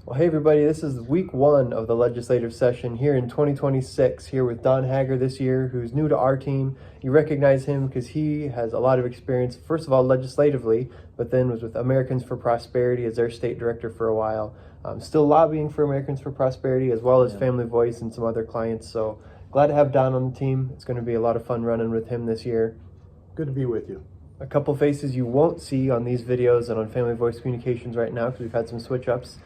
Well, hey everybody, this is week one of the legislative session here in 2026, here with Don Hager this year, who's new to our team. You recognize him because he has a lot of experience, first of all, legislatively, but then was with Americans for Prosperity as their state director for a while. Still lobbying for Americans for Prosperity, as well as Family Voice and some other clients. So glad to have Don on the team. It's going to be a lot of fun running with him this year. Good to be with you. A couple faces you won't see on these videos and on Family Voice Communications right now because we've had some switch-ups.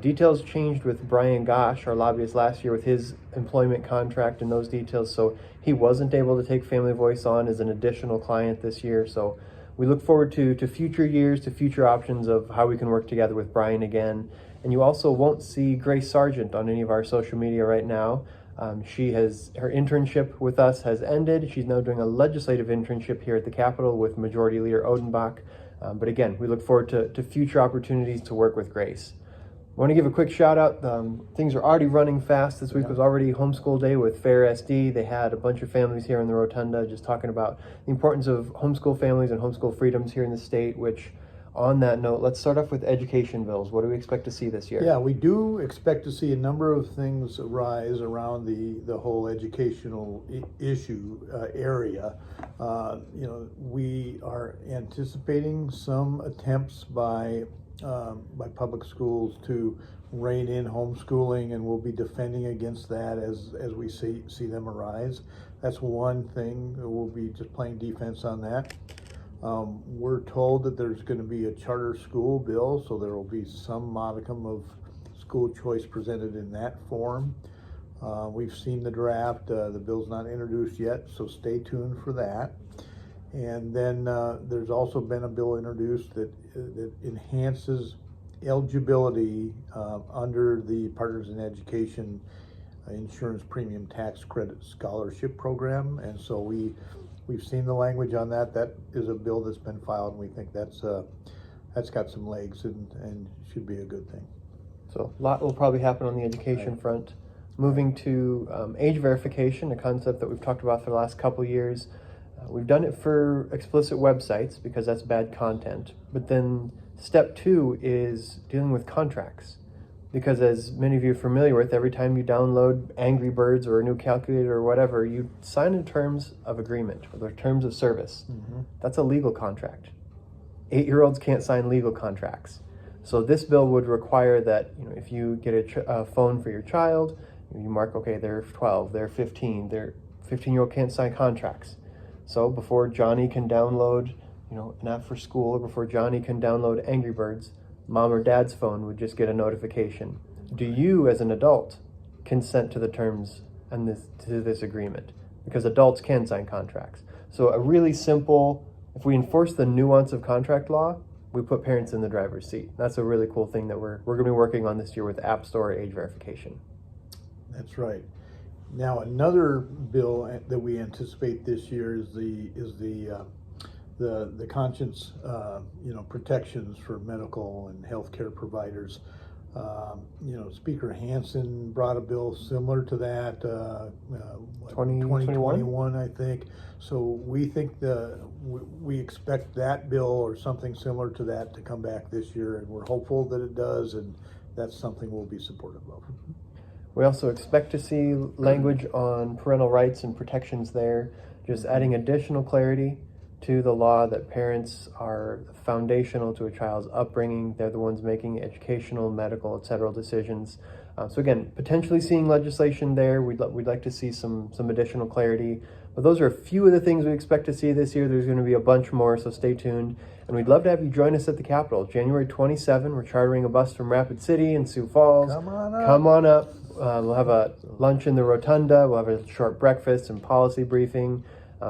Details changed with Brian Gosh, our lobbyist last year, with his employment contract and those details, so he wasn't able to take Family Voice on as an additional client this year. So we look forward to future years, to future options of how we can work together with Brian again. And you also won't see Grace Sargent on any of our social media right now. Her internship with us has ended. She's now doing a legislative internship here at the Capitol with Majority Leader Odenbach. But again, we look forward to future opportunities to work with Grace. I want to give a quick shout out. Things are already running fast. This week was already homeschool day with Fair SD. They had a bunch of families here in the Rotunda just talking about the importance of homeschool families and homeschool freedoms here in the state, which on that note, let's start off with education bills. What do we expect to see this year? Yeah, we do expect to see a number of things arise around the whole educational issue area. We are anticipating some attempts by public schools to rein in homeschooling, and we'll be defending against that as we see them arise. That's one thing. We'll be just playing defense on that. We're told that there's going to be a charter school bill, so there will be some modicum of school choice presented in that form. We've seen the draft. The bill's not introduced yet, so stay tuned for that. And then there's also been a bill introduced that enhances eligibility under the Partners in Education Insurance Premium Tax Credit Scholarship Program. And so we've seen the language on that. That is a bill that's been filed, and we think that's got some legs and should be a good thing. So a lot will probably happen on the education front. Moving to age verification, a concept that we've talked about for the last couple years. We've done it for explicit websites because that's bad content. But then step two is dealing with contracts. Because as many of you are familiar with, every time you download Angry Birds or a new calculator or whatever, you sign in terms of agreement or the terms of service. Mm-hmm. That's a legal contract. 8-year-olds can't sign legal contracts. So this bill would require that if you get a phone for your child, you mark, okay, they're 12, they're 15, they're 15-year-old can't sign contracts. So before Johnny can download, an app for school, or before Johnny can download Angry Birds, mom or dad's phone would just get a notification. Do you, as an adult, consent to the terms and to this agreement? Because adults can sign contracts. So a really simple, if we enforce the nuance of contract law, we put parents in the driver's seat. That's a really cool thing that we're going to be working on this year with App Store age verification. That's right. Now, another bill that we anticipate this year is the conscience, protections for medical and healthcare providers. Speaker Hansen brought a bill similar to that, 2021, I think. So we think we expect that bill or something similar to that to come back this year, and we're hopeful that it does, and that's something we'll be supportive of. We also expect to see language on parental rights and protections there, just adding additional clarity to the law that parents are foundational to a child's upbringing. They're the ones making educational, medical, etc. decisions. So again, potentially seeing legislation there. We'd like to see some additional clarity. But those are a few of the things we expect to see this year. There's going to be a bunch more, so stay tuned. And we'd love to have you join us at the Capitol. January 27, we're chartering a bus from Rapid City and Sioux Falls. Come on up. Come on up. We'll have a lunch in the Rotunda. We'll have a short breakfast and policy briefing.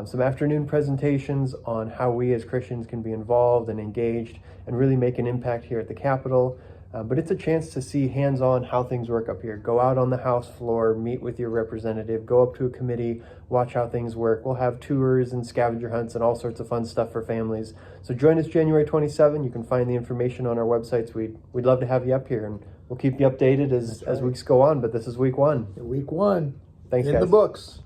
Some afternoon presentations on how we as Christians can be involved and engaged and really make an impact here at the Capitol. But it's a chance to see hands-on how things work up here. Go out on the House floor, meet with your representative, go up to a committee, watch how things work. We'll have tours and scavenger hunts and all sorts of fun stuff for families. So join us January 27. You can find the information on our websites. We'd love to have you up here, and we'll keep you updated as weeks go on, but this is week one. Week one. Thanks, in guys. the books.